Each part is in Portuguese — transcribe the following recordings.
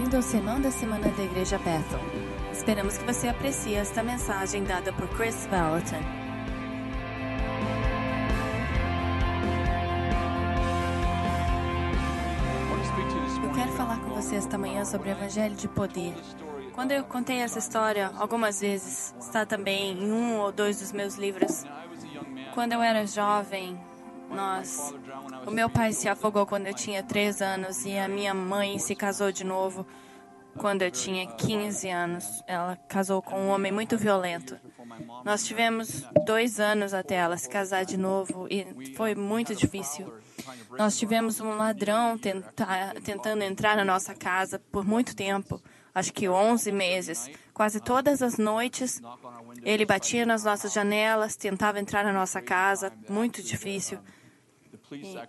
Bem-vindo ao Sermão da Semana da Igreja Bethel. Esperamos que você aprecie esta mensagem dada por Chris Vallotton. Eu quero falar com você esta manhã sobre o Evangelho de Poder. Quando eu contei essa história, algumas vezes, está também em um ou dois dos meus livros. Quando eu era jovem, o meu pai se afogou quando eu tinha 3 anos e a minha mãe se casou de novo quando eu tinha 15 anos. Ela casou com um homem muito violento. Nós tivemos 2 anos até ela se casar de novo e foi muito difícil. Nós tivemos um ladrão tentando entrar na nossa casa por muito tempo, acho que 11 meses. Quase todas as noites, ele batia nas nossas janelas, tentava entrar na nossa casa, muito difícil.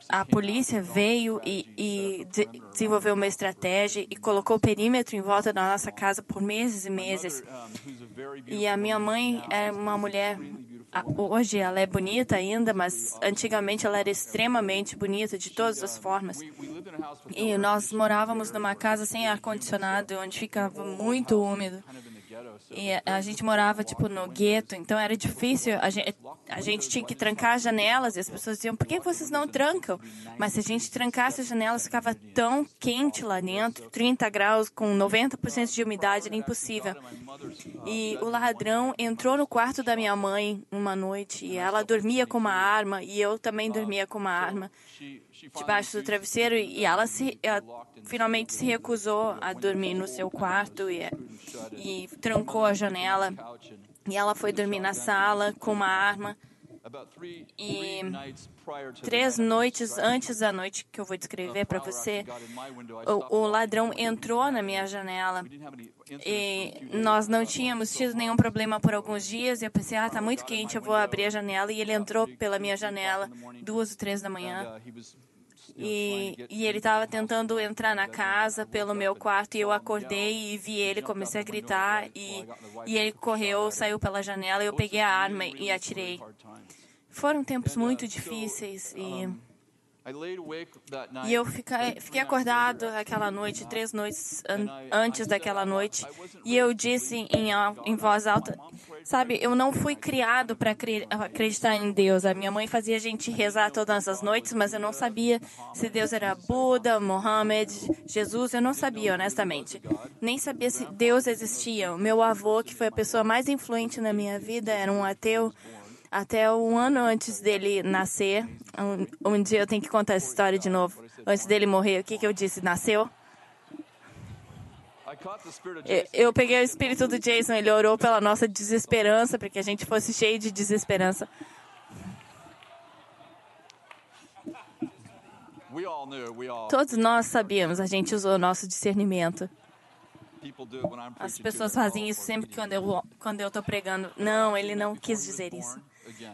A polícia veio e desenvolveu uma estratégia e colocou o perímetro em volta da nossa casa por meses e meses. E a minha mãe é uma mulher, hoje ela é bonita ainda, mas antigamente ela era extremamente bonita de todas as formas. E nós morávamos numa casa sem ar-condicionado, onde ficava muito úmido. E a gente morava, no gueto, então era difícil. A gente tinha que trancar as janelas e as pessoas diziam, por que vocês não trancam? Mas se a gente trancasse as janelas, ficava tão quente lá dentro, 30 graus, com 90% de umidade, era impossível. E o ladrão entrou no quarto da minha mãe uma noite e ela dormia com uma arma e eu também dormia com uma arma debaixo do travesseiro e ela finalmente se recusou a dormir no seu quarto e trancou a janela. E ela foi dormir na sala com uma arma. E 3 noites antes da noite que eu vou descrever para você, o ladrão entrou na minha janela. E nós não tínhamos tido nenhum problema por alguns dias. E eu pensei, tá muito quente, eu vou abrir a janela. E ele entrou pela minha janela 2 ou 3 da manhã. E ele estava tentando entrar na casa pelo meu quarto e eu acordei e vi ele, comecei a gritar e ele correu, saiu pela janela e eu peguei a arma e atirei. Foram tempos muito difíceis e eu fiquei acordado aquela noite, 3 noites antes daquela noite, e eu disse em voz alta, sabe, eu não fui criado para acreditar em Deus. A minha mãe fazia a gente rezar todas as noites, mas eu não sabia se Deus era Buda, Mohammed, Jesus, eu não sabia, honestamente. Nem sabia se Deus existia. O meu avô, que foi a pessoa mais influente na minha vida, era um ateu. Até 1 ano antes dele nascer, um dia eu tenho que contar essa história de novo. Antes dele morrer, o que eu disse? Nasceu? Eu peguei o espírito do Jason, ele orou pela nossa desesperança, para que a gente fosse cheio de desesperança. Todos nós sabíamos, a gente usou o nosso discernimento. As pessoas fazem isso sempre quando eu estou pregando. Não, ele não quis dizer isso.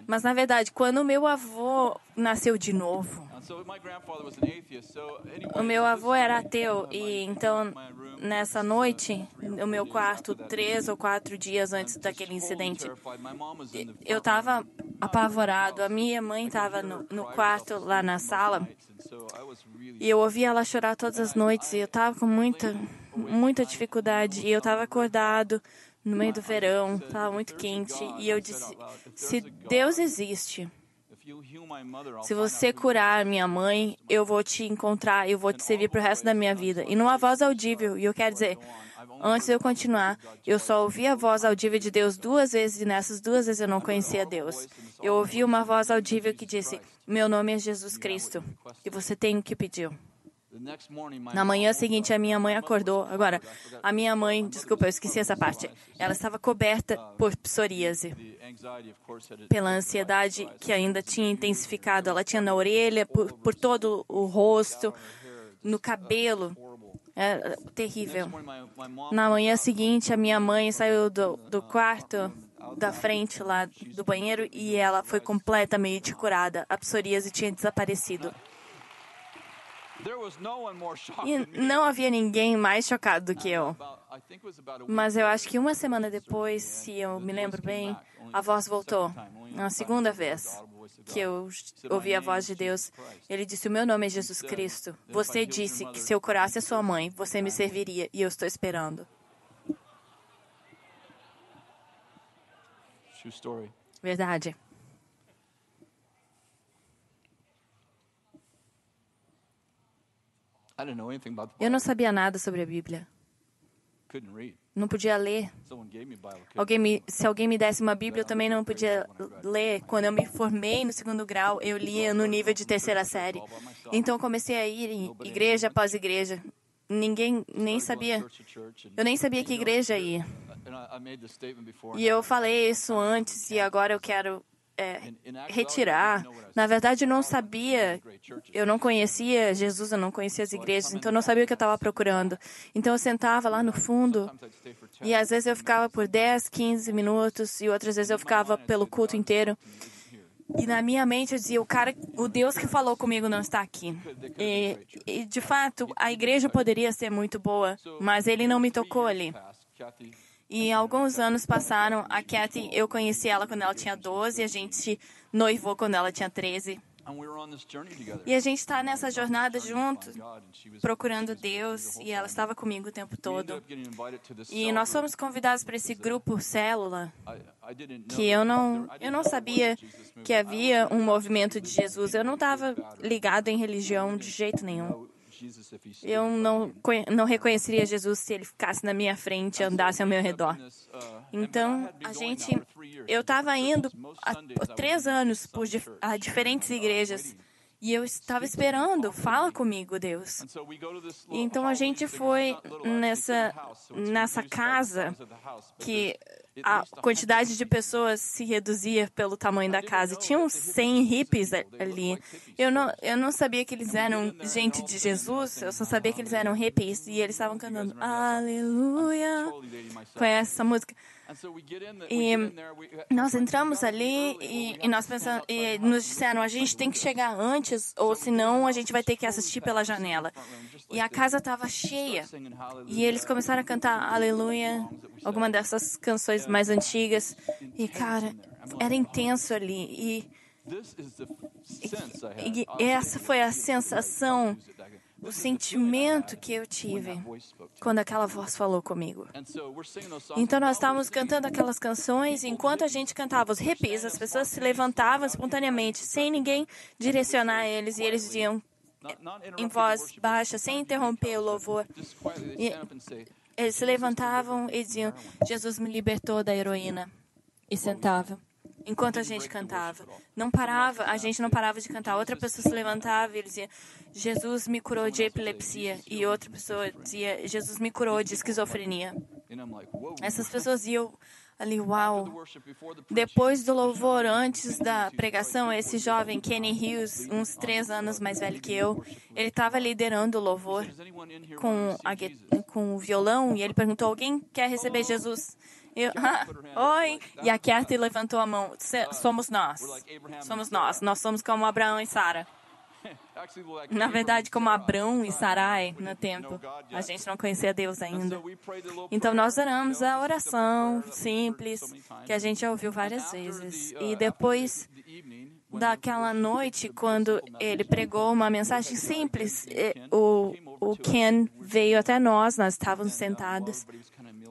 Mas, na verdade, quando o meu avô nasceu de novo, o meu avô era ateu. E então, nessa noite, no meu quarto, 3 ou 4 dias antes daquele incidente, eu estava apavorado. A minha mãe estava no quarto, lá na sala, e eu ouvia ela chorar todas as noites. E eu estava com muita dificuldade. E eu estava acordado no meio do verão, estava muito quente. E eu disse, se Deus existe, se você curar minha mãe, eu vou te encontrar, eu vou te servir para o resto da minha vida. E numa voz audível, e eu quero dizer, antes de eu continuar, eu só ouvi a voz audível de Deus 2 vezes, e nessas 2 vezes eu não conhecia Deus. Eu ouvi uma voz audível que disse, meu nome é Jesus Cristo, e você tem o que pediu. Na manhã seguinte, a minha mãe acordou. Agora, a minha mãe, desculpa, eu esqueci essa parte. Ela estava coberta por psoríase, pela ansiedade que ainda tinha intensificado. Ela tinha na orelha, por todo o rosto, no cabelo. É terrível. Na manhã seguinte, a minha mãe saiu do quarto da frente lá do banheiro e ela foi completamente curada. A psoríase tinha desaparecido. E não havia ninguém mais chocado do que eu. Mas eu acho que uma semana depois, se eu me lembro bem, a voz voltou. A segunda vez que eu ouvi a voz de Deus, ele disse: o meu nome é Jesus Cristo. Você disse que se eu curasse a sua mãe, você me serviria, e eu estou esperando. Verdade. Eu não sabia nada sobre a Bíblia. Não podia ler. Se alguém me desse uma Bíblia, eu também não podia ler. Quando eu me formei no 2º grau, eu lia no nível de 3ª série. Então, eu comecei a ir em igreja após igreja. Ninguém nem sabia. Eu nem sabia que igreja ia. E eu falei isso antes e agora eu quero retirar. Na verdade, eu não sabia, eu não conhecia Jesus, eu não conhecia as igrejas, então eu não sabia o que eu estava procurando. Então eu sentava lá no fundo e às vezes eu ficava por 10, 15 minutos e outras vezes eu ficava pelo culto inteiro. E na minha mente eu dizia, o Deus que falou comigo não está aqui. E de fato, a igreja poderia ser muito boa, mas ele não me tocou ali. E alguns anos passaram, a Kathy, eu conheci ela quando ela tinha 12, a gente noivou quando ela tinha 13. E a gente está nessa jornada junto, procurando Deus, e ela estava comigo o tempo todo. E nós fomos convidados para esse grupo célula, que eu não sabia que havia um movimento de Jesus. Eu não estava ligado em religião de jeito nenhum. Eu não reconheceria Jesus se ele ficasse na minha frente e andasse ao meu redor. Então, eu estava indo há 3 anos a diferentes igrejas e eu estava esperando, fala comigo, Deus. E então a gente foi nessa casa que a quantidade de pessoas se reduzia pelo tamanho da casa. Tinha uns 100 hippies ali. Eu não sabia que eles eram gente de Jesus, eu só sabia que eles eram hippies e eles estavam cantando Aleluia. Conhece essa música? E nós entramos ali e nós pensamos, e nos disseram, a gente tem que chegar antes ou senão a gente vai ter que assistir pela janela. E a casa estava cheia. E eles começaram a cantar Aleluia, alguma dessas canções mais antigas. E, cara, era intenso ali. E essa foi a sensação, o sentimento que eu tive quando aquela voz falou comigo. Então nós estávamos cantando aquelas canções e enquanto a gente cantava os hippies, as pessoas se levantavam espontaneamente, sem ninguém direcionar eles, e eles diziam em voz baixa, sem interromper o louvor. E eles se levantavam e diziam, Jesus me libertou da heroína. E sentavam. Enquanto a gente cantava. A gente não parava de cantar. Outra pessoa se levantava e ele dizia, Jesus me curou de epilepsia. E outra pessoa dizia, Jesus me curou de esquizofrenia. Essas pessoas iam ali, uau. Depois do louvor, antes da pregação, esse jovem, Kenny Hughes, uns 3 anos mais velho que eu, ele estava liderando o louvor com o violão e ele perguntou, alguém quer receber Jesus? Oi! E a Kathy levantou a mão. Somos nós. Somos nós. Nós somos como Abraão e Sara. Na verdade, como Abrão e Sarai no templo. A gente não conhecia Deus ainda. Então, nós oramos a oração simples, que a gente ouviu várias vezes. E depois daquela noite, quando ele pregou uma mensagem simples, o Ken veio até nós estávamos sentados.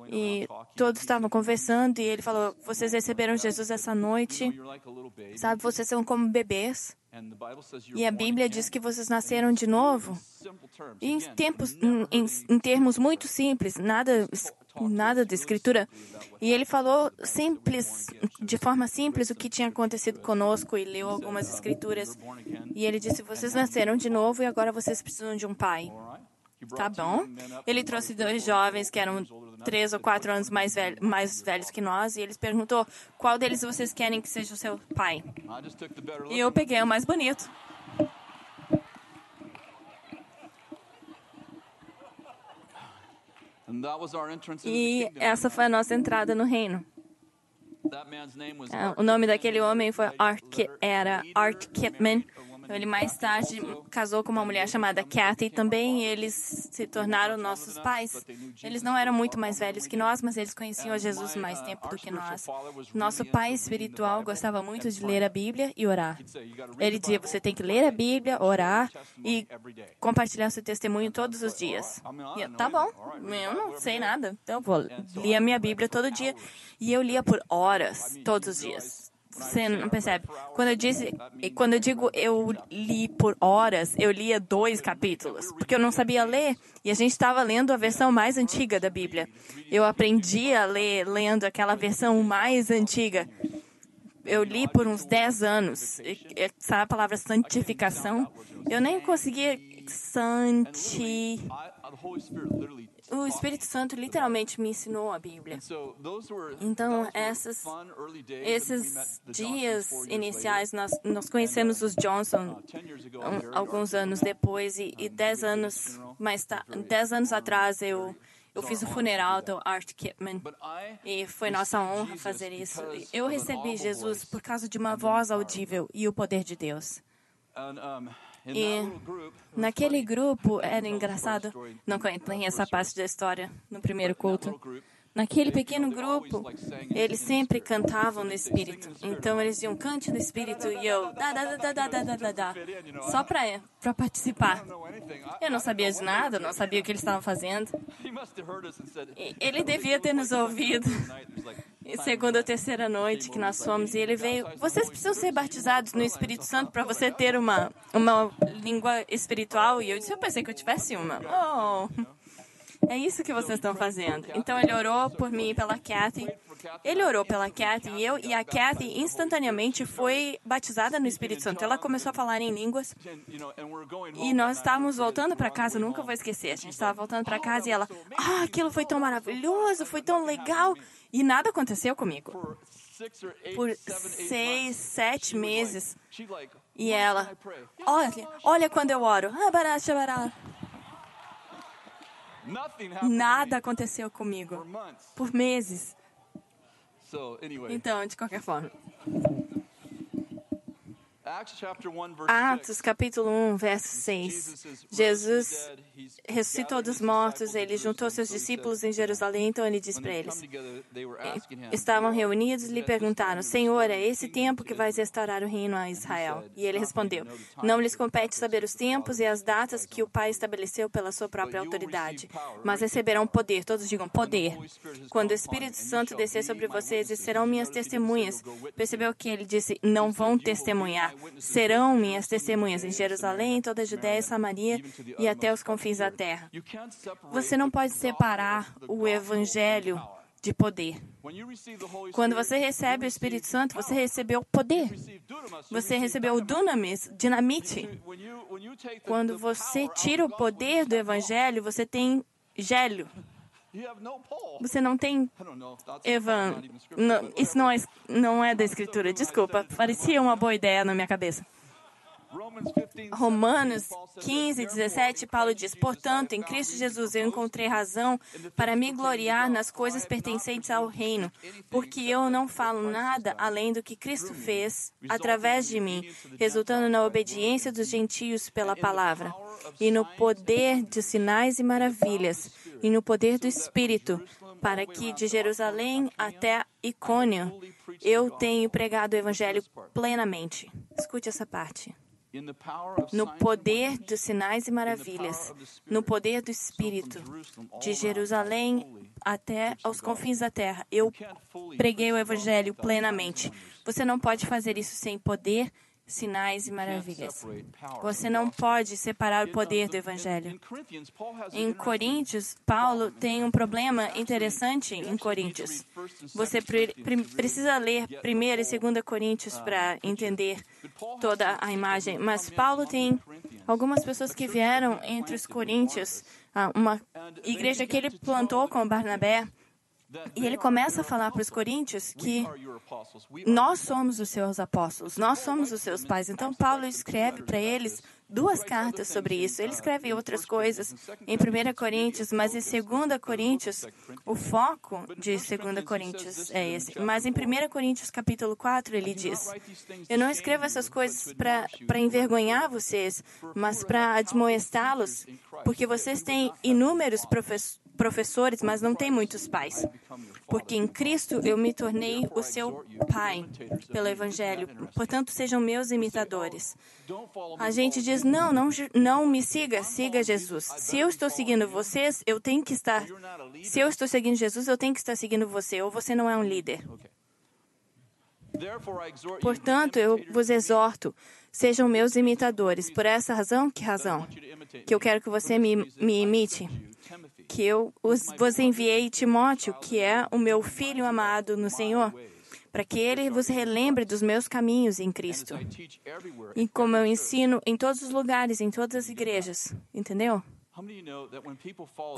E todos estavam conversando e ele falou, vocês receberam Jesus essa noite, sabe, vocês são como bebês. E a Bíblia diz que vocês nasceram de novo. E em termos muito simples, nada de escritura. E ele falou de forma simples o que tinha acontecido conosco e leu algumas escrituras. E ele disse, vocês nasceram de novo e agora vocês precisam de um pai. Tá bom. Ele trouxe 2 jovens que eram 3 ou 4 anos mais velhos que nós, e eles perguntou, qual deles vocês querem que seja o seu pai? E eu peguei o mais bonito. E essa foi a nossa entrada no reino. O nome daquele homem era Art Kipman. Ele mais tarde casou com uma mulher chamada Kathy também, e eles se tornaram nossos pais. Eles não eram muito mais velhos que nós, mas eles conheciam a Jesus mais tempo do que nós. Nosso pai espiritual gostava muito de ler a Bíblia e orar. Ele dizia, você tem que ler a Bíblia, orar e compartilhar seu testemunho todos os dias. E eu, tá bom, eu não sei nada, então eu vou ler a minha Bíblia todo dia. E eu lia por horas, todos os dias. Você não percebe? Quando eu digo eu li por horas, eu lia 2 capítulos, porque eu não sabia ler, e a gente estava lendo a versão mais antiga da Bíblia. Eu aprendi a ler lendo aquela versão mais antiga. Eu li por uns 10 anos. Sabe a palavra santificação? Eu nem conseguia O Espírito Santo literalmente me ensinou a Bíblia. Então, esses dias iniciais, nós conhecemos os Johnson alguns anos depois, e 10 anos atrás eu fiz o funeral do Art Kipman, e foi nossa honra fazer isso. Eu recebi Jesus por causa de uma voz audível e o poder de Deus. E naquele grupo, era engraçado, não contei essa parte da história no primeiro culto. Naquele pequeno grupo, eles sempre cantavam no Espírito. Então, eles diziam, cante no Espírito, e eu, só para participar. Eu não sabia de nada, não sabia o que eles estavam fazendo. E ele devia ter nos ouvido. E segunda ou terceira noite que nós fomos, e ele veio, vocês precisam ser batizados no Espírito Santo para você ter uma língua espiritual. E eu pensei que eu tivesse uma. É isso que vocês estão fazendo. Então, ele orou por mim e pela Kathy. Ele orou pela Kathy e a Kathy instantaneamente foi batizada no Espírito Santo. Ela começou a falar em línguas. E nós estávamos voltando para casa, eu nunca vou esquecer. A gente estava voltando para casa e ela, aquilo foi tão maravilhoso, foi tão legal. E nada aconteceu comigo. Por 6, 7 meses. E ela, olha quando eu oro. Nada aconteceu comigo por meses. Então, de qualquer forma. Atos, capítulo 1, verso 6. Jesus ressuscitou dos mortos, ele juntou seus discípulos em Jerusalém, então ele disse para eles. Estavam reunidos e lhe perguntaram, Senhor, é esse tempo que vais restaurar o reino a Israel? E ele respondeu, não lhes compete saber os tempos e as datas que o Pai estabeleceu pela sua própria autoridade, mas receberão poder, todos digam poder. Quando o Espírito Santo descer sobre vocês, e serão minhas testemunhas. Percebeu que ele disse, não vão testemunhar. Serão minhas testemunhas em Jerusalém, toda a Judéia e Samaria e até os confins da terra. Você não pode separar o evangelho de poder. Quando você recebe o Espírito Santo, você recebeu poder. Você recebeu o dunamis, dinamite. Quando você tira o poder do evangelho, você tem gélio. Você não tem isso não é da Escritura. Desculpa, parecia uma boa ideia na minha cabeça. Romanos 15, 17, Paulo diz, portanto, em Cristo Jesus eu encontrei razão para me gloriar nas coisas pertencentes ao reino, porque eu não falo nada além do que Cristo fez através de mim, resultando na obediência dos gentios pela palavra, e no poder de sinais e maravilhas, e no poder do Espírito, para que de Jerusalém até Icônio eu tenho pregado o Evangelho plenamente. Escute essa parte. No poder dos sinais e maravilhas, no poder do Espírito, de Jerusalém até aos confins da terra, eu preguei o Evangelho plenamente. Você não pode fazer isso sem poder, sinais e maravilhas. Você não pode separar o poder do Evangelho. Em Coríntios, Paulo tem um problema interessante em Coríntios. Você precisa ler 1 e 2 Coríntios para entender toda a imagem. Mas Paulo tem algumas pessoas que vieram entre os coríntios, uma igreja que ele plantou com Barnabé, E ele começa a falar para os coríntios que nós somos os seus apóstolos, nós somos os seus pais. Então, Paulo escreve para eles 2 cartas sobre isso. Ele escreve outras coisas em 1 Coríntios, mas em 2 Coríntios, o foco de 2 Coríntios é esse. Mas em 1 Coríntios, capítulo 4, ele diz: eu não escrevo essas coisas para envergonhar vocês, mas para admoestá-los, porque vocês têm inúmeros professores, mas não têm muitos pais. Porque em Cristo eu me tornei o seu pai pelo Evangelho. Portanto, sejam meus imitadores. A gente diz, não me siga, siga Jesus. Se eu estou seguindo vocês, eu tenho que estar... Se eu estou seguindo Jesus, eu tenho que estar seguindo você, ou você não é um líder. Portanto, eu vos exorto, sejam meus imitadores. Por essa razão, que razão? Que eu quero que você me imite. Que eu vos enviei Timóteo, que é o meu filho amado no Senhor, para que ele vos relembre dos meus caminhos em Cristo. E como eu ensino em todos os lugares, em todas as igrejas. Entendeu?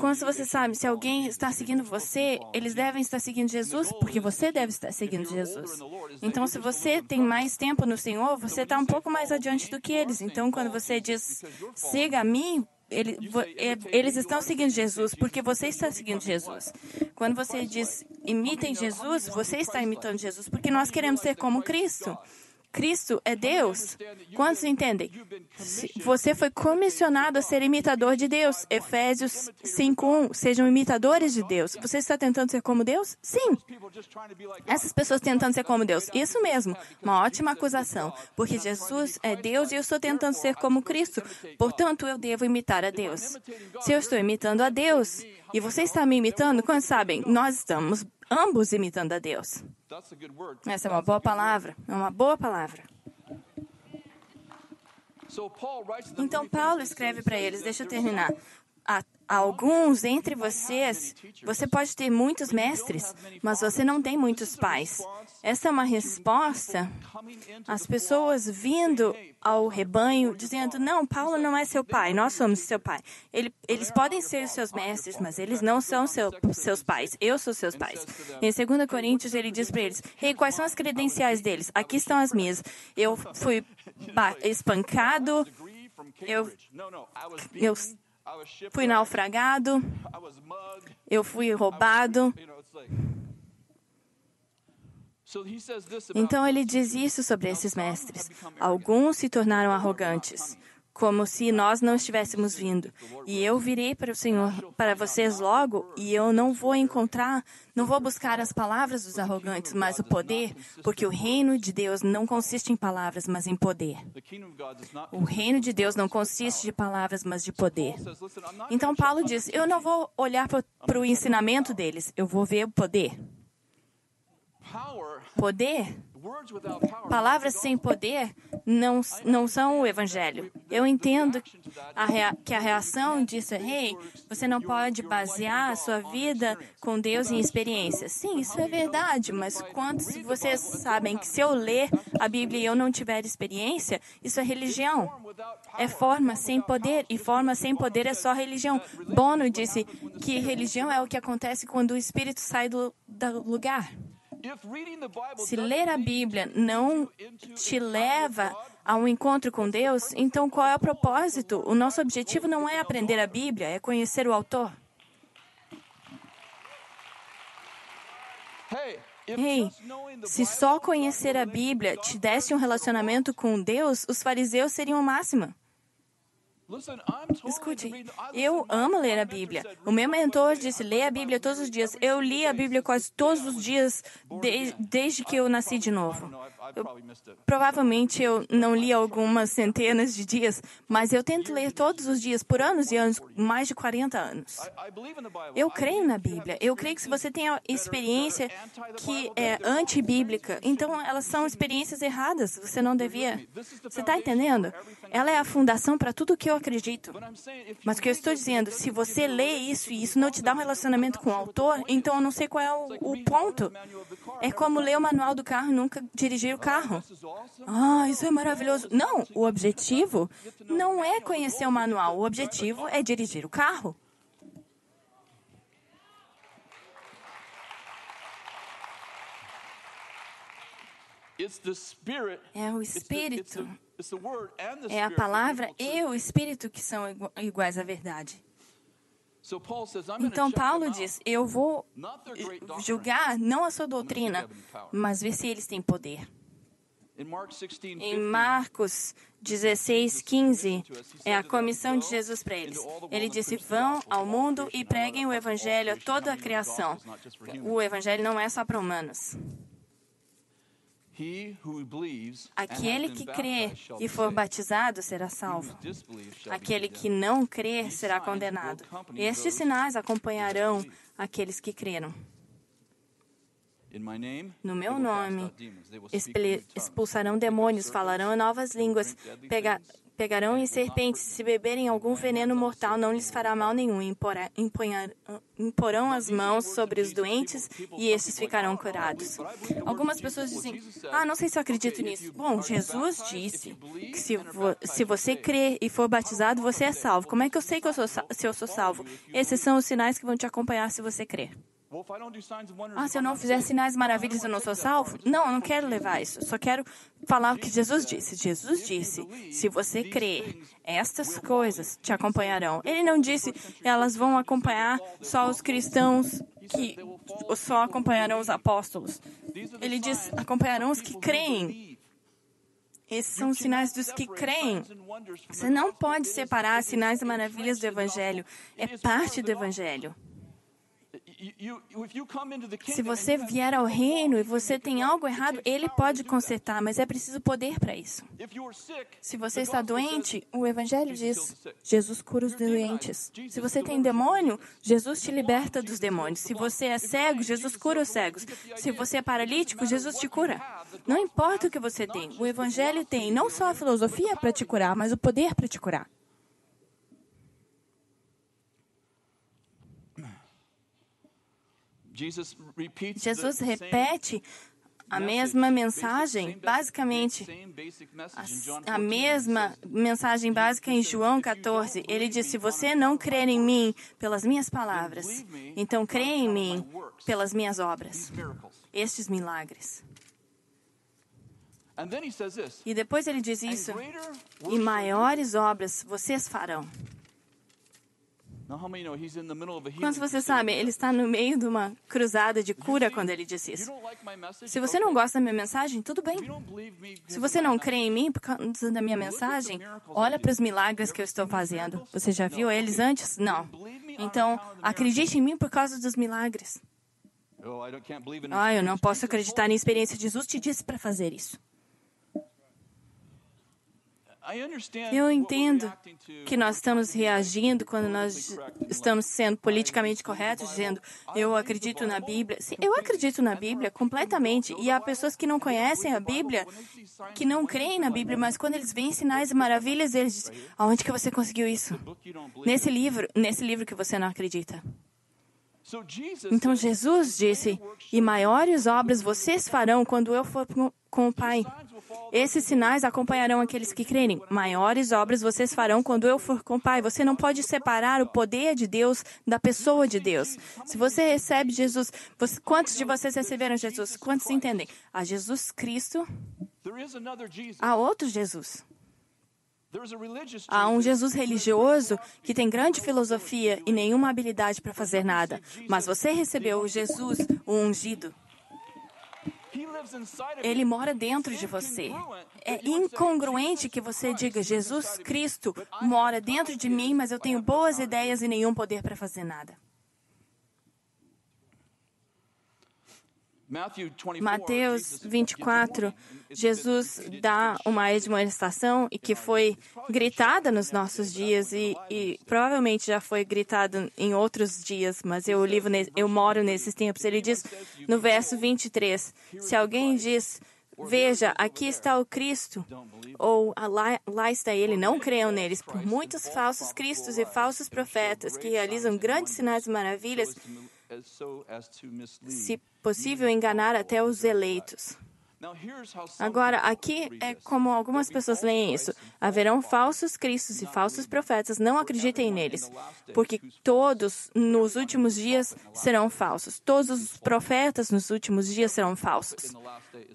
Quando você sabe, se alguém está seguindo você, eles devem estar seguindo Jesus, porque você deve estar seguindo Jesus. Então, se você tem mais tempo no Senhor, você está um pouco mais adiante do que eles. Então, quando você diz, siga a mim, eles estão seguindo Jesus, porque você está seguindo Jesus. Quando você diz, imitem Jesus, você está imitando Jesus, porque nós queremos ser como Cristo. Cristo é Deus. Quantos entendem? Você foi comissionado a ser imitador de Deus. Efésios 5:1. Sejam imitadores de Deus. Você está tentando ser como Deus? Sim. Essas pessoas tentando ser como Deus. Isso mesmo. Uma ótima acusação. Porque Jesus é Deus e eu estou tentando ser como Cristo. Portanto, eu devo imitar a Deus. Se eu estou imitando a Deus e você está me imitando, quantos sabem? Nós estamos ambos imitando a Deus. Essa é uma boa palavra. É uma boa palavra. Então, Paulo escreve para eles, deixa eu terminar. Alguns entre vocês, você pode ter muitos mestres, mas você não tem muitos pais. Essa é uma resposta às pessoas vindo ao rebanho, dizendo, não, Paulo não é seu pai, nós somos seu pai. Eles podem ser os seus mestres, mas eles não são seus pais. Eu sou seus pais. Em 2 Coríntios, ele diz para eles, quais são as credenciais deles? Aqui estão as minhas. Eu fui espancado, eu fui naufragado, eu fui roubado. Então ele diz isso sobre esses mestres. Alguns se tornaram arrogantes, como se nós não estivéssemos vindo. E eu virei para o Senhor, para vocês logo, e eu não vou buscar as palavras dos arrogantes, mas o poder, porque o reino de Deus não consiste em palavras, mas em poder. O reino de Deus não consiste de palavras, mas de poder. Então Paulo diz, eu não vou olhar para o ensinamento deles, eu vou ver o poder. Poder, palavras sem poder não são o Evangelho. Eu entendo que a reação disso é, você não pode basear a sua vida com Deus em experiências. Sim, isso é verdade, mas quantos de vocês sabem que se eu ler a Bíblia e eu não tiver experiência, isso é religião. É forma sem poder, e forma sem poder é só religião. Bono disse que religião é o que acontece quando o Espírito sai do lugar. Se ler a Bíblia não te leva a um encontro com Deus, então qual é o propósito? O nosso objetivo não é aprender a Bíblia, é conhecer o autor. Se só conhecer a Bíblia te desse um relacionamento com Deus, os fariseus seriam o máximo. Escute, eu amo ler a Bíblia. O meu mentor disse, leia a Bíblia todos os dias. Eu li a Bíblia quase todos os dias desde que eu nasci de novo. Provavelmente eu não li algumas centenas de dias, mas eu tento ler todos os dias por anos e anos, mais de 40 anos. Eu creio na Bíblia. Eu creio que se você tem a experiência que é antibíblica, então elas são experiências erradas. Você não devia... Você está entendendo? Ela é a fundação para tudo o que eu acredito. Mas o que eu estou dizendo, se você lê isso e isso não te dá um relacionamento com o autor, então eu não sei qual é o ponto. É como ler o manual do carro e nunca dirigir o carro. Isso é maravilhoso. Não, o objetivo não é conhecer o manual. O objetivo é dirigir o carro. É o Espírito. É a palavra e o Espírito que são iguais à verdade. Então Paulo diz, eu vou julgar não a sua doutrina, mas ver se eles têm poder. Em Marcos 16:15, é a comissão de Jesus para eles. Ele disse, vão ao mundo e preguem o Evangelho a toda a criação. O Evangelho não é só para humanos. Aquele que crê e for batizado será salvo. Aquele que não crer será condenado. Estes sinais acompanharão aqueles que creram. No meu nome, expulsarão demônios, falarão novas línguas, pegarão em serpentes, se beberem algum veneno mortal, não lhes fará mal nenhum, imporão as mãos sobre os doentes e estes ficarão curados. Algumas pessoas dizem, não sei se eu acredito nisso. Bom, Jesus disse que se você crer e for batizado, você é salvo. Como é que eu sei que se eu sou salvo? Esses são os sinais que vão te acompanhar se você crer. Se eu não fizer sinais maravilhas, eu não sou salvo? Não, eu não quero levar isso. Só quero falar o que Jesus disse. Jesus disse, se você crer, estas coisas te acompanharão. Ele não disse, elas vão acompanhar só os cristãos, que só acompanharão os apóstolos. Ele diz, acompanharão os que creem. Esses são os sinais dos que creem. Você não pode separar sinais e maravilhas do Evangelho. É parte do Evangelho. Se você vier ao reino e você tem algo errado, ele pode consertar, mas é preciso poder para isso. Se você está doente, o Evangelho diz, Jesus cura os doentes. Se você tem demônio, Jesus te liberta dos demônios. Se você é cego, Jesus cura os cegos. Se você é paralítico, Jesus te cura. Não importa o que você tem, o Evangelho tem não só a filosofia para te curar, mas o poder para te curar. Jesus repete a mesma mensagem, basicamente, a mesma mensagem básica em João 14. Ele diz, se você não crer em mim pelas minhas palavras, então crê em mim pelas minhas obras, estes milagres. E depois ele diz isso, e maiores obras vocês farão. Quantos vocês sabem, ele está no meio de uma cruzada de cura quando ele diz isso. Se você não gosta da minha mensagem, tudo bem. Se você não crê em mim por causa da minha mensagem, olha para os milagres que eu estou fazendo. Você já viu eles antes? Não. Então, acredite em mim por causa dos milagres. Eu não posso acreditar na experiência. Jesus te disse para fazer isso. Eu entendo que nós estamos reagindo quando nós estamos sendo politicamente corretos, dizendo, eu acredito na Bíblia. Sim, eu acredito na Bíblia completamente. E há pessoas que não conhecem a Bíblia, que não creem na Bíblia, mas quando eles veem sinais e maravilhas, eles dizem, aonde que você conseguiu isso? Nesse livro que você não acredita. Então Jesus disse, e maiores obras vocês farão quando eu for com o Pai. Esses sinais acompanharão aqueles que crerem. Maiores obras vocês farão quando eu for com o Pai. Você não pode separar o poder de Deus da pessoa de Deus. Se você recebe Jesus, quantos de vocês receberam Jesus? Quantos entendem? Há Jesus Cristo, há outro Jesus. Há um Jesus religioso que tem grande filosofia e nenhuma habilidade para fazer nada. Mas você recebeu o Jesus, o ungido. Ele mora dentro de você. É incongruente que você diga, Jesus Cristo mora dentro de mim, mas eu tenho boas ideias e nenhum poder para fazer nada. Mateus 24, Jesus dá uma admoestação e que foi gritada nos nossos dias e provavelmente já foi gritado em outros dias, mas eu moro nesses tempos. Ele diz no verso 23, se alguém diz, veja, aqui está o Cristo, ou lá está ele, não creiam neles, por muitos falsos cristos e falsos profetas que realizam grandes sinais e maravilhas, se possível, enganar até os eleitos. Agora, aqui é como algumas pessoas leem isso. Haverão falsos cristos e falsos profetas, não acreditem neles, porque todos nos últimos dias serão falsos. Todos os profetas nos últimos dias serão falsos.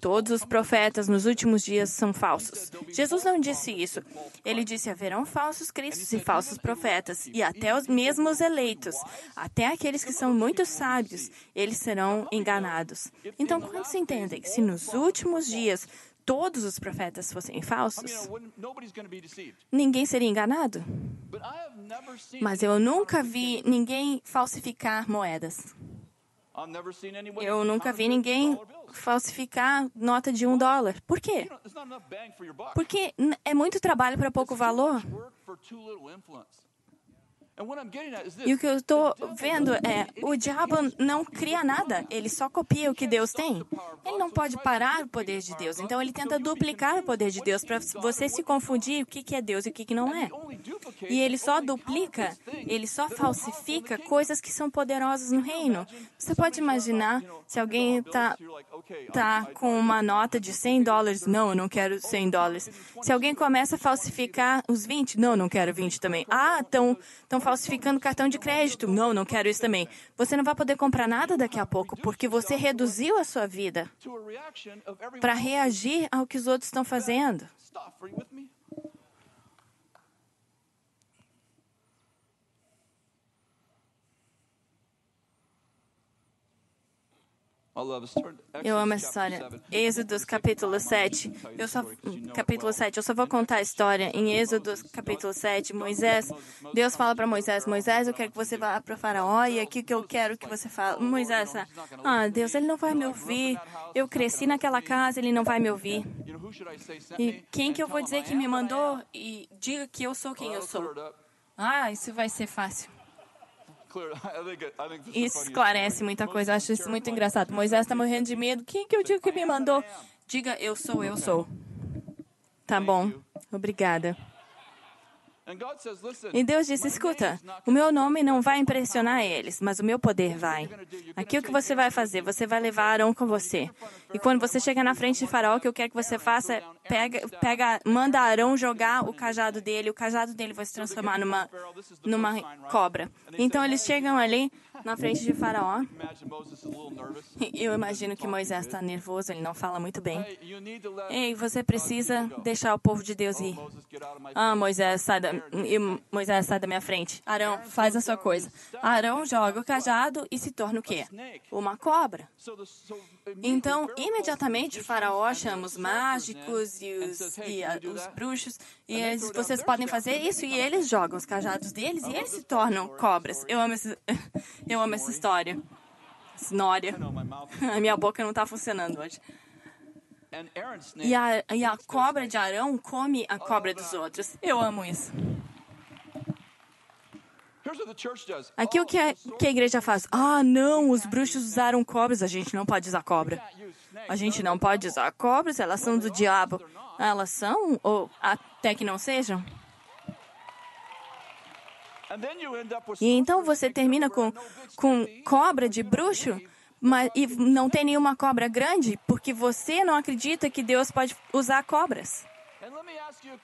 Todos os profetas nos últimos dias são falsos. Jesus não disse isso. Ele disse, haverão falsos cristos e falsos profetas, e até os mesmos eleitos, até aqueles que são muito sábios, eles serão enganados. Então, quando se entende que se nos últimos dias todos os profetas fossem falsos, ninguém seria enganado. Mas eu nunca vi ninguém falsificar moedas. Eu nunca vi ninguém falsificar nota de $1. Por quê? Porque é muito trabalho para pouco valor. E o que eu estou vendo é, o diabo não cria nada, ele só copia o que Deus tem. Ele não pode parar o poder de Deus, então ele tenta duplicar o poder de Deus para você se confundir o que é Deus e o que não é. E ele só duplica, ele só falsifica coisas que são poderosas no reino. Você pode imaginar se alguém tá com uma nota de $100, não, eu não quero $100. Se alguém começa a falsificar os 20, não quero 20 também. Estão falsificando cartão de crédito. Não quero isso também. Você não vai poder comprar nada daqui a pouco, porque você reduziu a sua vida para reagir ao que os outros estão fazendo. Eu amo essa história. Êxodos, capítulo 7. Eu só vou contar a história. Em Êxodos, capítulo 7, Deus fala para Moisés, eu quero que você vá para o faraó e aqui que eu quero que você fale. Moisés, Deus, ele não vai me ouvir. Eu cresci naquela casa, ele não vai me ouvir. E quem que eu vou dizer que me mandou? E diga que eu sou quem eu sou. Isso vai ser fácil. Isso esclarece muita coisa. Eu acho isso muito engraçado. Moisés está morrendo de medo. Quem que eu digo que me mandou? Diga, eu sou. Tá bom. Obrigada. E Deus disse, escuta, o meu nome não vai impressionar eles, mas o meu poder vai. Aqui o que você vai fazer? Você vai levar Arão com você. E quando você chegar na frente de Faraó, o que eu quero que você faça é manda Arão jogar o cajado dele vai se transformar numa cobra. Então eles chegam ali na frente de Faraó. Eu imagino que Moisés está nervoso, ele não fala muito bem. Ei, você precisa deixar o povo de Deus ir. Moisés, sai da minha frente. Arão, faz a sua coisa. Arão joga o cajado e se torna o quê? Uma cobra. Então, imediatamente, o faraó chama os mágicos e os bruxos. E vocês podem fazer isso. E eles jogam os cajados deles e eles se tornam cobras. Eu amo essa história. Snória. A minha boca não está funcionando hoje. E a cobra de Arão come a cobra dos outros. Eu amo isso. Aqui o que a igreja faz? Não, os bruxos usaram cobras. A gente não pode usar cobra. A gente não pode usar cobras, elas são do diabo. Elas são, ou até que não sejam. E então você termina com cobra de bruxo, e não tem nenhuma cobra grande, porque você não acredita que Deus pode usar cobras.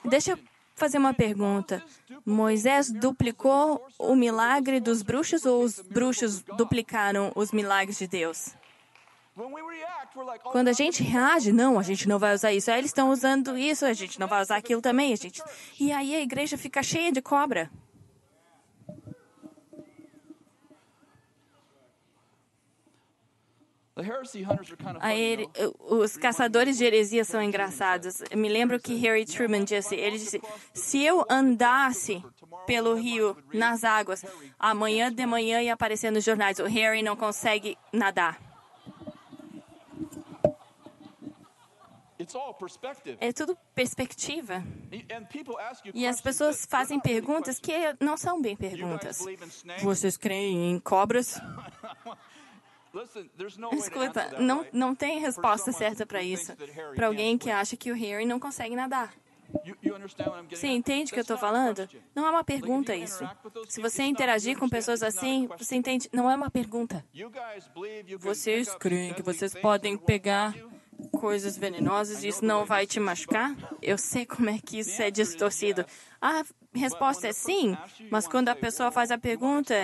Deixa eu fazer uma pergunta. Moisés duplicou o milagre dos bruxos ou os bruxos duplicaram os milagres de Deus? Quando a gente reage, não, a gente não vai usar isso. Eles estão usando isso, a gente não vai usar aquilo também. E aí a igreja fica cheia de cobra. Os caçadores de heresias são engraçados. Eu me lembro que Harry Truman disse, ele disse, se eu andasse pelo rio, nas águas, amanhã de manhã ia aparecer nos jornais, o Harry não consegue nadar. É tudo perspectiva. E as pessoas fazem perguntas que não são bem perguntas. Vocês creem em cobras? Escuta, não tem resposta certa para isso. Para alguém que acha que o Harry não consegue nadar. Você entende o que eu estou falando? Não é uma pergunta isso. Se você interagir com pessoas assim, você entende? Não é uma pergunta. Vocês creem que vocês podem pegar coisas venenosas e isso não vai te machucar? Eu sei como é que isso é distorcido. A resposta é sim, mas quando a pessoa faz a pergunta,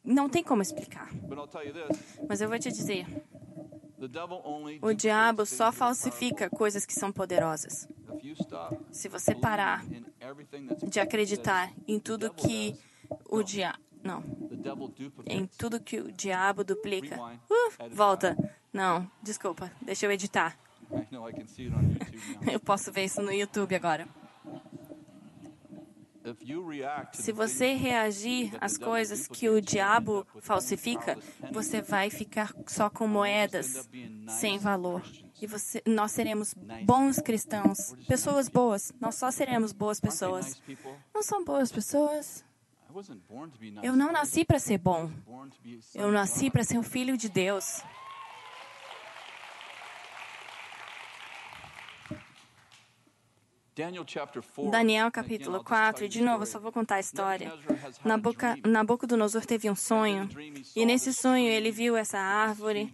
não tem como explicar. Mas eu vou te dizer, o diabo só falsifica coisas que são poderosas. Se você parar de acreditar em tudo que o diabo... Não. Em tudo que o diabo duplica. Volta. Não, desculpa. Deixa eu editar. Eu posso ver isso no YouTube agora. Se você reagir às coisas que o diabo falsifica, você vai ficar só com moedas sem valor. E nós seremos bons cristãos, pessoas boas. Nós só seremos boas pessoas. Não são boas pessoas. Eu não nasci para ser bom. Eu nasci para ser um filho de Deus. Daniel capítulo 4, e de novo, eu só vou contar a história. Nabucodonosor teve um sonho, e nesse sonho ele viu essa árvore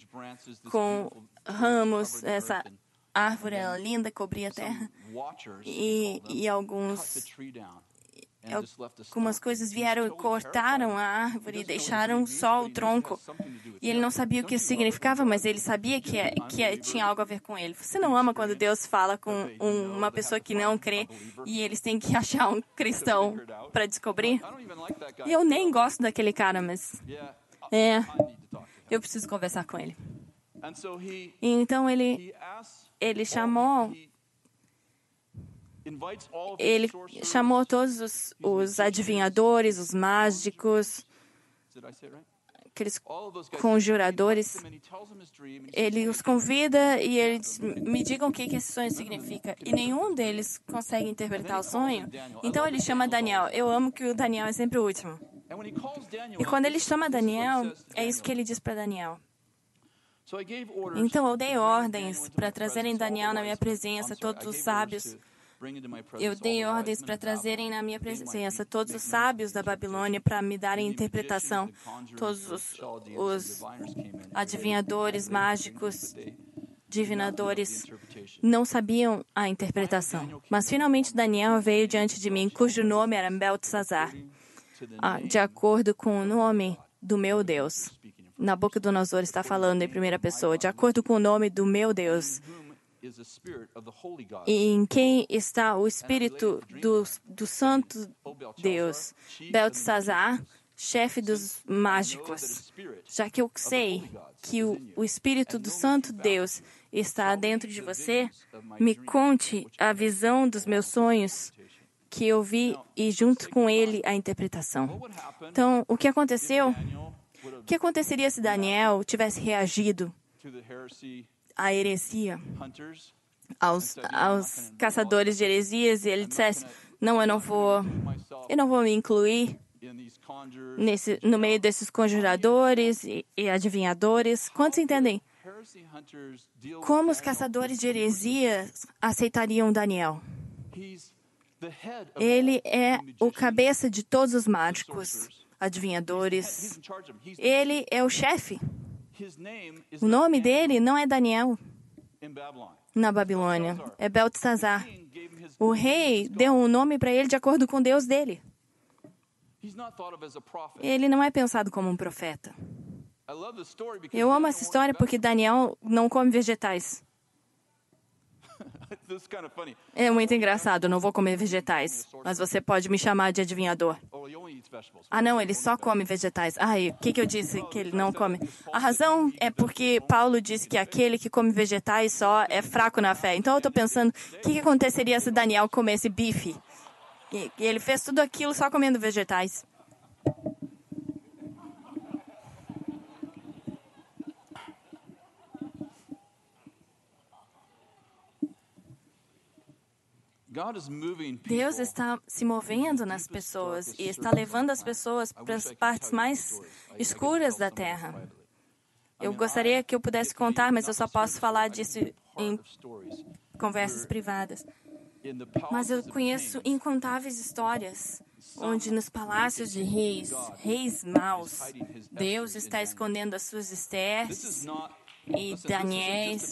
com ramos, essa árvore era linda, cobria a terra, e algumas coisas vieram e cortaram a árvore e deixaram só o tronco. E ele não sabia o que isso significava, mas ele sabia que tinha algo a ver com ele. Você não ama quando Deus fala com uma pessoa que não crê e eles têm que achar um cristão para descobrir? Eu nem gosto daquele cara, mas... eu preciso conversar com ele. E então ele chamou todos os adivinhadores, os mágicos, aqueles conjuradores. Ele os convida e ele diz, me digam o que esse sonho significa. E nenhum deles consegue interpretar o sonho. Então ele chama Daniel. Eu amo que o Daniel é sempre o último. E quando ele chama Daniel, é isso que ele diz para Daniel. Então eu dei ordens para trazerem Daniel na minha presença, todos os sábios. Eu dei ordens para trazerem na minha presença todos os sábios da Babilônia para me darem interpretação. Todos os adivinhadores, mágicos, divinadores não sabiam a interpretação. Mas finalmente Daniel veio diante de mim, cujo nome era Beltesazar, de acordo com o nome do meu Deus. Nabucodonosor está falando em primeira pessoa, de acordo com o nome do meu Deus. E em quem está o Espírito do Santo Deus, Beltesazar, chefe dos mágicos. Já que eu sei que o Espírito do Santo Deus está dentro de você, me conte a visão dos meus sonhos que eu vi e junto com ele a interpretação. Então, o que aconteceu? O que aconteceria se Daniel tivesse reagido à heresia, aos caçadores de heresias, e ele dissesse, não, eu não vou me incluir no meio desses conjuradores e adivinhadores. Quantos entendem? Como os caçadores de heresias aceitariam Daniel? Ele é o cabeça de todos os mágicos, adivinhadores. Ele é o chefe. O nome dele não é Daniel na Babilônia, é Beltesazar. O rei deu um nome para ele de acordo com o Deus dele. Ele não é pensado como um profeta. Eu amo essa história porque Daniel não come vegetais. É muito engraçado, não vou comer vegetais, mas você pode me chamar de adivinhador. Ah, não, ele só come vegetais. Ai, o que eu disse que ele não come? A razão é porque Paulo disse que aquele que come vegetais só é fraco na fé. Então eu estou pensando, o que aconteceria se Daniel comesse bife? E ele fez tudo aquilo só comendo vegetais. Deus está se movendo nas pessoas e está levando as pessoas para as partes mais escuras da Terra. Eu gostaria que eu pudesse contar, mas eu só posso falar disso em conversas privadas. Mas eu conheço incontáveis histórias onde nos palácios de reis maus, Deus está escondendo as suas estés e Daniéis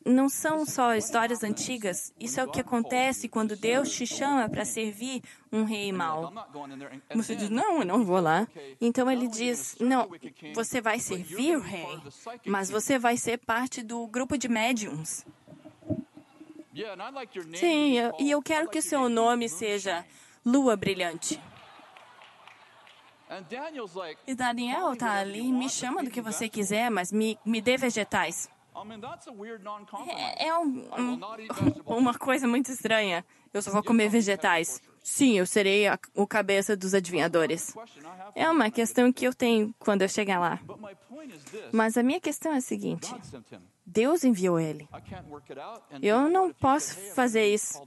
não são só histórias antigas. Isso é o que acontece quando Deus te chama para servir um rei mau. Você diz, não, eu não vou lá. Então ele diz, não, você vai servir o rei, mas você vai ser parte do grupo de médiums. Sim, e eu quero que o seu nome seja Lua Brilhante. E Daniel está ali, me chama do que você quiser, mas me dê vegetais. Uma coisa muito estranha. Eu só vou comer vegetais. Sim, eu serei o cabeça dos adivinhadores. É uma questão que eu tenho quando eu chegar lá. Mas a minha questão é a seguinte. Deus enviou ele. Eu não posso fazer isso.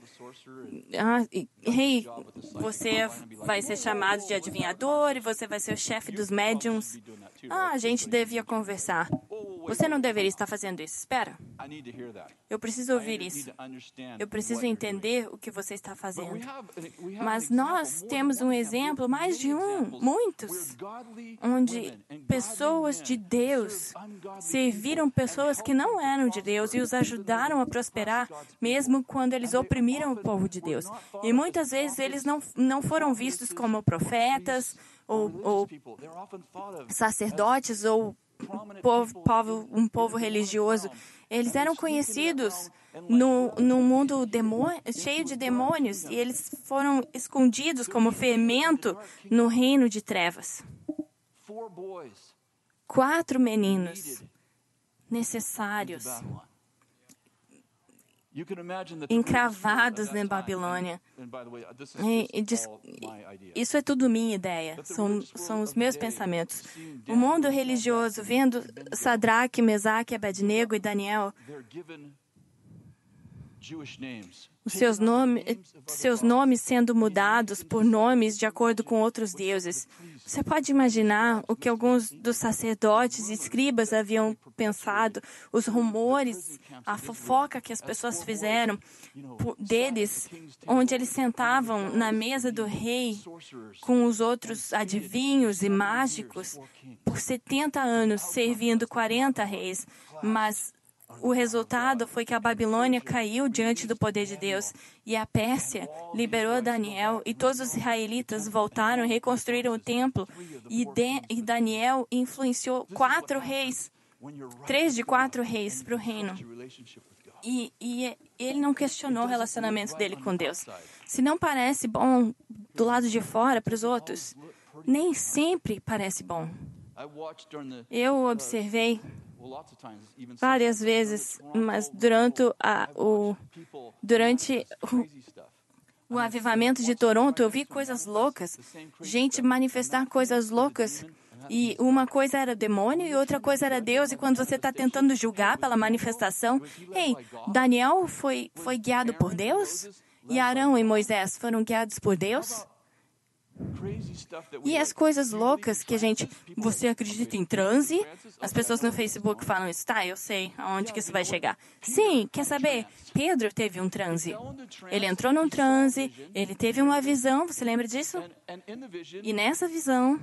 Rei, você vai ser chamado de adivinhador e você vai ser o chefe dos médiums. A gente devia conversar. Você não deveria estar fazendo isso. Espera. Eu preciso ouvir isso. Eu preciso entender o que você está fazendo. Mas nós temos um exemplo, mais de muitos, onde pessoas de Deus serviram pessoas que não eram de Deus e os ajudaram a prosperar, mesmo quando eles oprimiram o povo de Deus. E muitas vezes eles não foram vistos como profetas ou sacerdotes ou um povo religioso. Eles eram conhecidos no mundo cheio de demônios e eles foram escondidos como fermento no reino de trevas. 4 meninos necessários, encravados na Babilônia. Isso é tudo minha ideia, são os meus pensamentos. O mundo religioso, vendo Sadraque, Mesaque, Abednego e Daniel, seus nomes sendo mudados por nomes de acordo com outros deuses. Você pode imaginar o que alguns dos sacerdotes e escribas haviam pensado, os rumores, a fofoca que as pessoas fizeram deles, onde eles sentavam na mesa do rei com os outros adivinhos e mágicos por 70 anos, servindo 40 reis, mas o resultado foi que a Babilônia caiu diante do poder de Deus e a Pérsia liberou Daniel e todos os israelitas voltaram e reconstruíram o templo e Daniel influenciou 4 reis, 3 de 4 reis para o reino. E ele não questionou o relacionamento dele com Deus. Se não parece bom do lado de fora para os outros, nem sempre parece bom. Eu observei várias vezes, mas durante o avivamento de Toronto, eu vi coisas loucas, gente manifestar coisas loucas, e uma coisa era demônio e outra coisa era Deus, e quando você está tentando julgar pela manifestação, Daniel foi guiado por Deus? E Arão e Moisés foram guiados por Deus? E as coisas loucas que você acredita em transe? As pessoas no Facebook falam isso. Tá, eu sei aonde que isso vai chegar. Sim, quer saber? Pedro teve um transe. Ele entrou num transe, ele teve uma visão, você lembra disso? E nessa visão,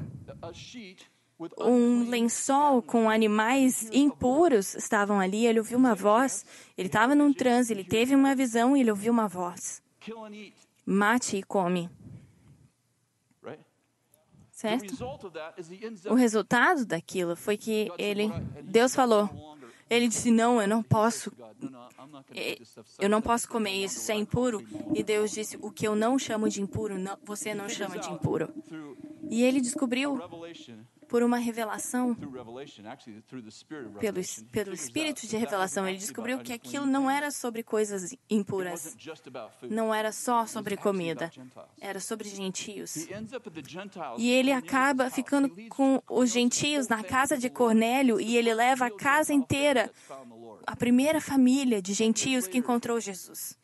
um lençol com animais impuros estavam ali, ele ouviu uma voz, ele estava num transe, ele teve uma visão e ele ouviu uma voz. Mate e come. Certo? O resultado daquilo foi que Deus falou, ele disse, não, eu não posso comer isso, isso é impuro. E Deus disse, o que eu não chamo de impuro, você não chama de impuro. E ele descobriu por uma revelação, pelo espírito de revelação, ele descobriu que aquilo não era sobre coisas impuras, não era só sobre comida, era sobre gentios. E ele acaba ficando com os gentios na casa de Cornélio e ele leva a casa inteira, a primeira família de gentios que encontrou Jesus.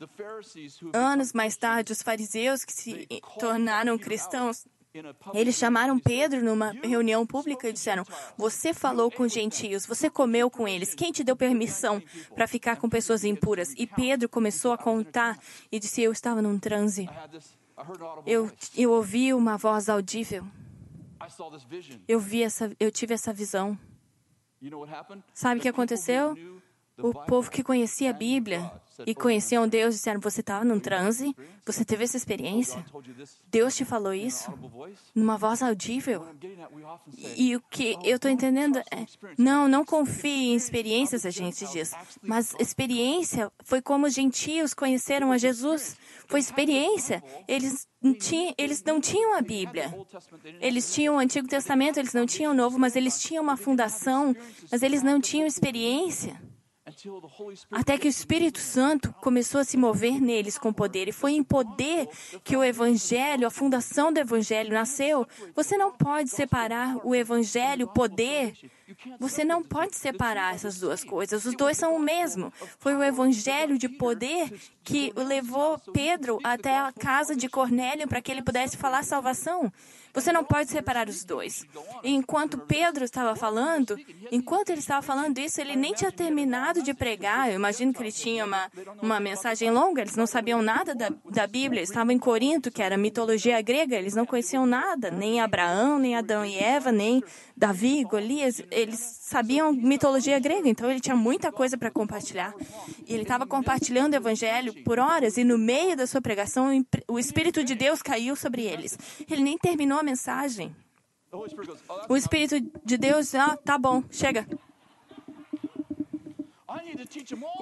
Anos mais tarde, os fariseus que se tornaram cristãos, eles chamaram Pedro numa reunião pública e disseram, você falou com gentios, você comeu com eles, quem te deu permissão para ficar com pessoas impuras? E Pedro começou a contar e disse, eu estava num transe. Eu ouvi uma voz audível. eu tive essa visão. Sabe o que aconteceu? O povo que conhecia a Bíblia e conheciam Deus disseram, você estava num transe? Você teve essa experiência? Deus te falou isso? Numa voz audível? E o que eu estou entendendo é, não confie em experiências, a gente diz. Mas experiência foi como os gentios conheceram a Jesus. Foi experiência. Eles não tinham a Bíblia. Eles tinham o Antigo Testamento, eles não tinham o Novo, mas eles tinham uma fundação, mas eles não tinham experiência. Até que o Espírito Santo começou a se mover neles com poder. E foi em poder que o Evangelho, a fundação do Evangelho nasceu. Você não pode separar o Evangelho, o poder. Você não pode separar essas duas coisas. Os dois são o mesmo. Foi o Evangelho de poder que levou Pedro até a casa de Cornélio para que ele pudesse falar salvação. Você não pode separar os dois. E enquanto Pedro estava falando, enquanto ele estava falando isso, ele nem tinha terminado de pregar. Eu imagino que ele tinha uma mensagem longa, eles não sabiam nada da Bíblia. Eles estavam em Corinto, que era mitologia grega, eles não conheciam nada, nem Abraão, nem Adão e Eva, nem Davi, Golias. Eles sabiam mitologia grega, então ele tinha muita coisa para compartilhar. E ele estava compartilhando o Evangelho por horas, e no meio da sua pregação, o Espírito de Deus caiu sobre eles. Ele nem terminou a mensagem. O Espírito de Deus, tá bom, chega.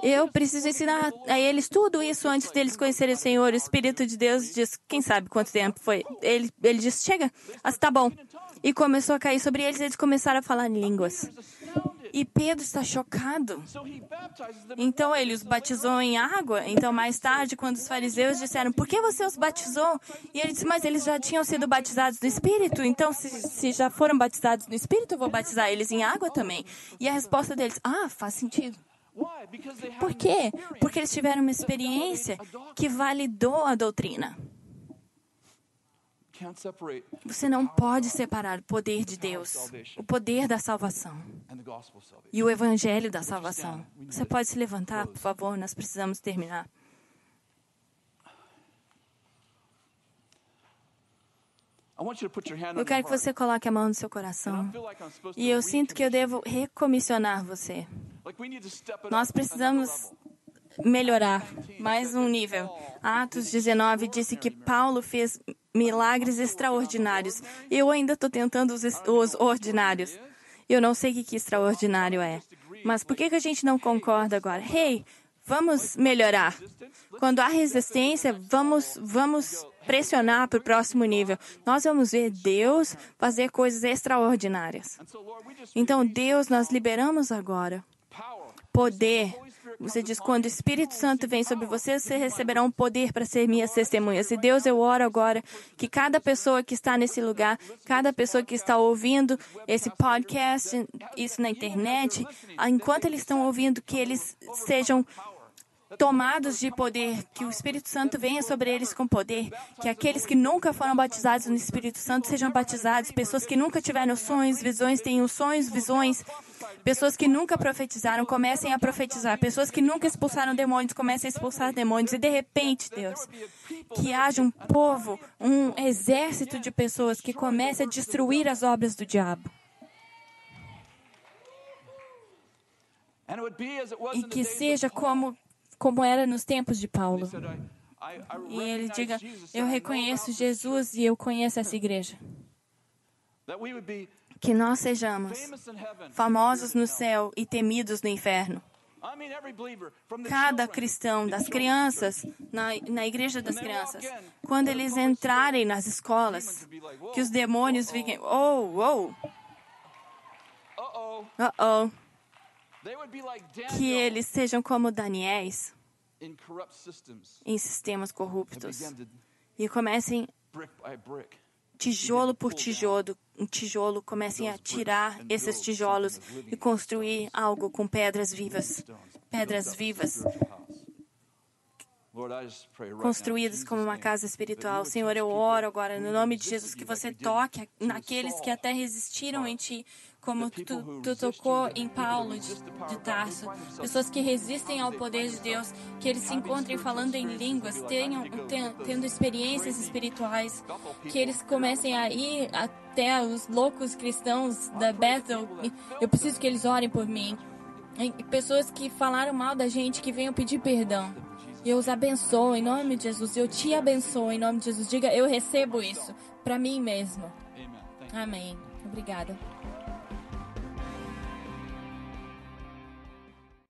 Eu preciso ensinar a eles tudo isso antes deles conhecerem o Senhor. O Espírito de Deus diz, quem sabe quanto tempo foi. Ele disse, chega, tá bom. E começou a cair sobre eles, eles começaram a falar em línguas. E Pedro está chocado. Então ele os batizou em água. Então mais tarde, quando os fariseus disseram, por que você os batizou? E ele disse, mas eles já tinham sido batizados no Espírito. Então se já foram batizados no Espírito, eu vou batizar eles em água também. E a resposta deles, faz sentido. Por quê? Porque eles tiveram uma experiência que validou a doutrina. Você não pode separar o poder de Deus, o poder da salvação e o Evangelho da salvação. Você pode se levantar, por favor? Nós precisamos terminar. Eu quero que você coloque a mão no seu coração. E eu sinto que eu devo recomissionar você. Nós precisamos melhorar mais um nível. Atos 19 disse que Paulo fez milagres extraordinários. Eu ainda estou tentando os ordinários. Eu não sei o que extraordinário é. Mas por que a gente não concorda agora? Vamos melhorar. Quando há resistência, vamos pressionar para o próximo nível. Nós vamos ver Deus fazer coisas extraordinárias. Então, Deus, nós liberamos agora poder. Você diz, quando o Espírito Santo vem sobre você, você receberá um poder para ser minhas testemunhas. E Deus, eu oro agora que cada pessoa que está nesse lugar, cada pessoa que está ouvindo esse podcast, isso na internet, enquanto eles estão ouvindo, que eles sejam tomados de poder, que o Espírito Santo venha sobre eles com poder, que aqueles que nunca foram batizados no Espírito Santo sejam batizados, pessoas que nunca tiveram sonhos, visões, tenham sonhos, visões, pessoas que nunca profetizaram, comecem a profetizar, pessoas que nunca expulsaram demônios, comecem a expulsar demônios, e de repente, Deus, que haja um povo, um exército de pessoas que comece a destruir as obras do diabo. E que seja como era nos tempos de Paulo. E ele diga, eu reconheço Jesus e eu conheço essa igreja. Que nós sejamos famosos no céu e temidos no inferno. Cada cristão, das crianças, na igreja das crianças, quando eles entrarem nas escolas, que os demônios fiquem, que eles sejam como Daniéis em sistemas corruptos e comecem tijolo por tijolo, comecem a tirar esses tijolos e construir algo com pedras vivas, construídas como uma casa espiritual. Senhor, eu oro agora no nome de Jesus que você toque naqueles que até resistiram em Ti, como tu tocou em Paulo de Tarso, pessoas que resistem ao poder de Deus, que eles se encontrem falando em línguas, tendo experiências espirituais, que eles comecem a ir até os loucos cristãos da Bethel. Eu preciso que eles orem por mim. E pessoas que falaram mal da gente, que venham pedir perdão. E eu os abençoo em nome de Jesus. Eu te abençoo em nome de Jesus. Diga, eu recebo isso para mim mesmo. Amém. Obrigada.